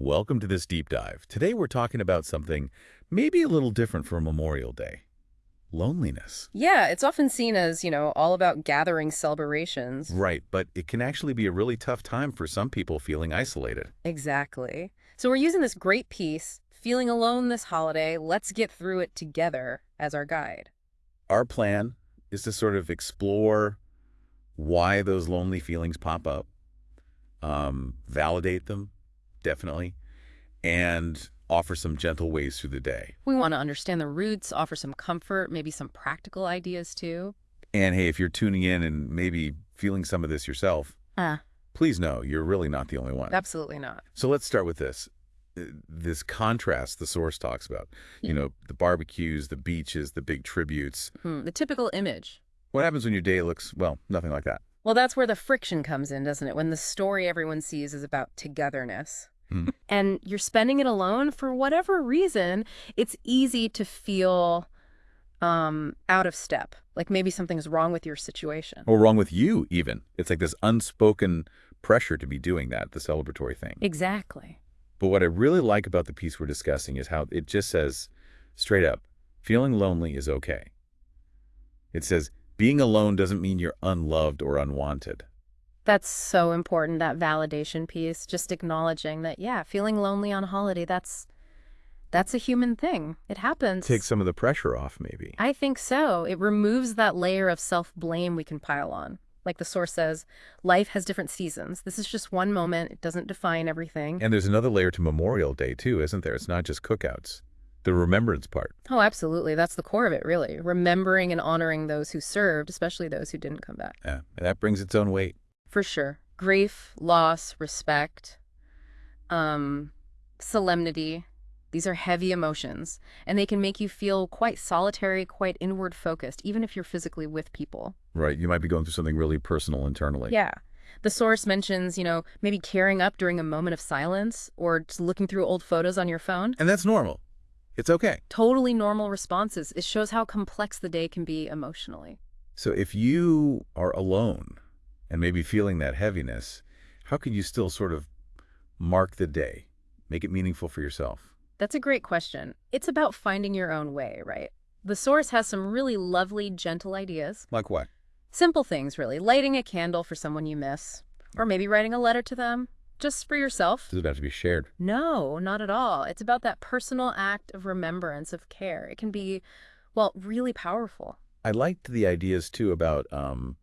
Welcome to this deep dive. Today we're talking about something maybe a little different for Memorial Day. Loneliness. Yeah, it's often seen as, all about gathering celebrations. Right, but it can actually be a really tough time for some people feeling isolated. Exactly. So we're using this great piece, Feeling Alone This Holiday, Let's Get Through It Together, as our guide. Our plan is to sort of explore why those lonely feelings pop up, validate them, definitely, and offer some gentle ways through the day. We want to understand the roots, offer some comfort, maybe some practical ideas too. And hey, if you're tuning in and maybe feeling some of this yourself, please know you're really not the only one. Absolutely not. So let's start with this contrast the source talks about. The barbecues, the beaches, the big tributes. The typical image. What happens when your day looks, well, nothing like that? Well, that's where the friction comes in, doesn't it? When the story everyone sees is about togetherness. And you're spending it alone for whatever reason, it's easy to feel out of step. Like maybe something's wrong with your situation. Or wrong with you, even. It's like this unspoken pressure to be doing that, the celebratory thing. Exactly. But what I really like about the piece we're discussing is how it just says, straight up, feeling lonely is okay. It says, being alone doesn't mean you're unloved or unwanted. That's so important, that validation piece, just acknowledging that, yeah, feeling lonely on holiday, that's a human thing. It happens. Take some of the pressure off, maybe. I think so. It removes that layer of self-blame we can pile on. Like the source says, life has different seasons. This is just one moment. It doesn't define everything. And there's another layer to Memorial Day, too, isn't there? It's not just cookouts. The remembrance part. Oh, absolutely. That's the core of it, really. Remembering and honoring those who served, especially those who didn't come back. Yeah, and that brings its own weight. For sure. Grief, loss, respect, solemnity. These are heavy emotions, and they can make you feel quite solitary, quite inward focused, even if you're physically with people. Right. You might be going through something really personal internally. Yeah. The source mentions, maybe tearing up during a moment of silence or just looking through old photos on your phone. And that's normal. It's okay. Totally normal responses. It shows how complex the day can be emotionally. So if you are alone and maybe feeling that heaviness, how can you still sort of mark the day, make it meaningful for yourself? That's a great question. It's about finding your own way, right? The source has some really lovely, gentle ideas. Like what? Simple things, really. Lighting a candle for someone you miss, or maybe writing a letter to them, just for yourself. Does it have to be shared? No, not at all. It's about that personal act of remembrance, of care. It can be, well, really powerful. I liked the ideas, too, about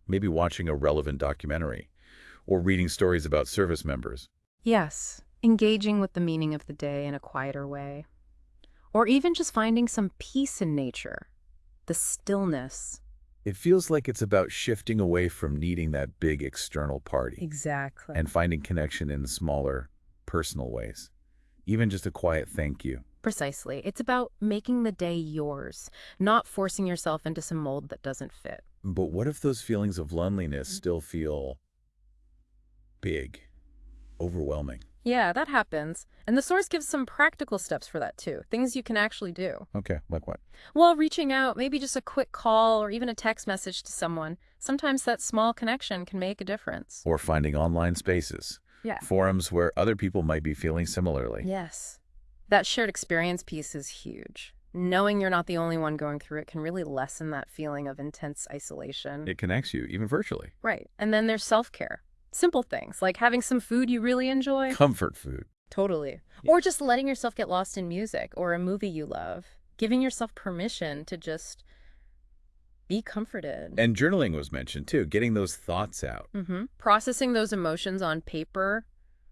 maybe watching a relevant documentary or reading stories about service members. Yes, engaging with the meaning of the day in a quieter way. Or even just finding some peace in nature, the stillness. It feels like it's about shifting away from needing that big external party. Exactly. And finding connection in smaller, personal ways. Even just a quiet thank you. Precisely. It's about making the day yours, not forcing yourself into some mold that doesn't fit. But what if those feelings of loneliness still feel big, overwhelming? Yeah, that happens. And the source gives some practical steps for that too, things you can actually do. Okay, like what? Well, reaching out, maybe just a quick call or even a text message to someone. Sometimes that small connection can make a difference. Or finding online spaces. Yeah. Forums where other people might be feeling similarly. Yes. That shared experience piece is huge. Knowing you're not the only one going through it can really lessen that feeling of intense isolation. It connects you, even virtually. Right. And then there's self-care. Simple things, like having some food you really enjoy. Comfort food. Totally. Yeah. Or just letting yourself get lost in music or a movie you love. Giving yourself permission to just be comforted. And journaling was mentioned, too. Getting those thoughts out. Processing those emotions on paper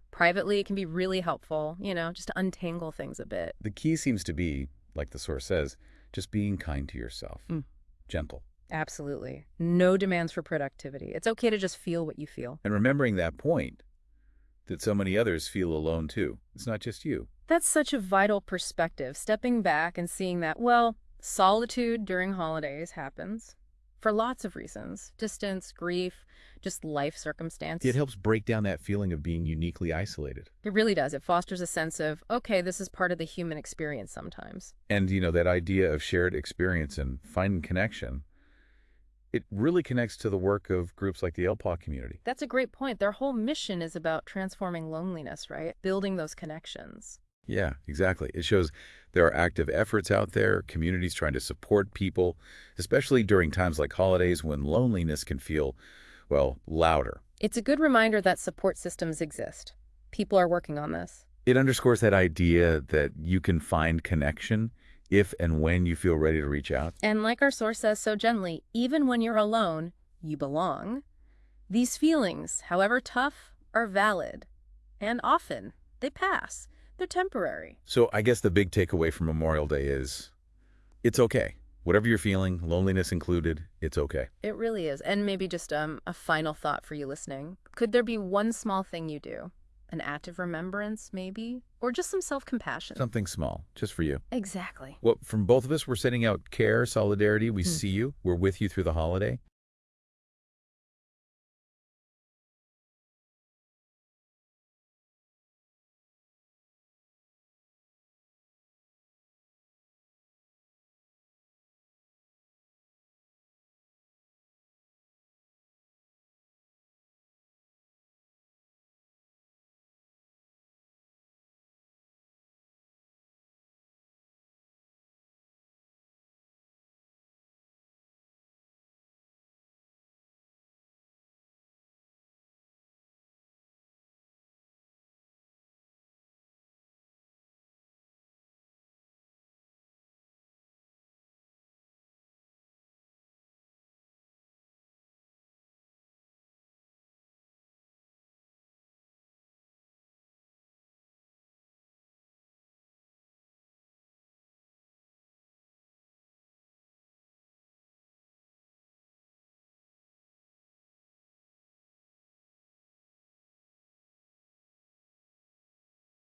privately can be really helpful, just to untangle things a bit. The key seems to be, like the source says, just being kind to yourself. Gentle. Absolutely. No demands for productivity. It's okay to just feel what you feel. And remembering that point, that so many others feel alone, too. It's not just you. That's such a vital perspective, stepping back and seeing that, well, solitude during holidays happens for lots of reasons. Distance, grief, just life circumstances. It helps break down that feeling of being uniquely isolated. It really does. It fosters a sense of, okay, this is part of the human experience sometimes. And, that idea of shared experience and finding connection, it really connects to the work of groups like the LPot Community. That's a great point. Their whole mission is about transforming loneliness, right? Building those connections. Yeah, exactly. It shows there are active efforts out there, communities trying to support people, especially during times like holidays when loneliness can feel, well, louder. It's a good reminder that support systems exist. People are working on this. It underscores that idea that you can find connection if and when you feel ready to reach out. And like our source says so gently, even when you're alone, you belong. These feelings, however tough, are valid. And often, they pass. They're temporary. So I guess the big takeaway from Memorial Day is it's okay. Whatever you're feeling, loneliness included, it's okay. It really is. And maybe just a final thought for you listening. Could there be one small thing you do? An act of remembrance, maybe? Or just some self-compassion? Something small, just for you. Exactly. Well, from both of us, we're sending out care, solidarity. We see you. We're with you through the holiday.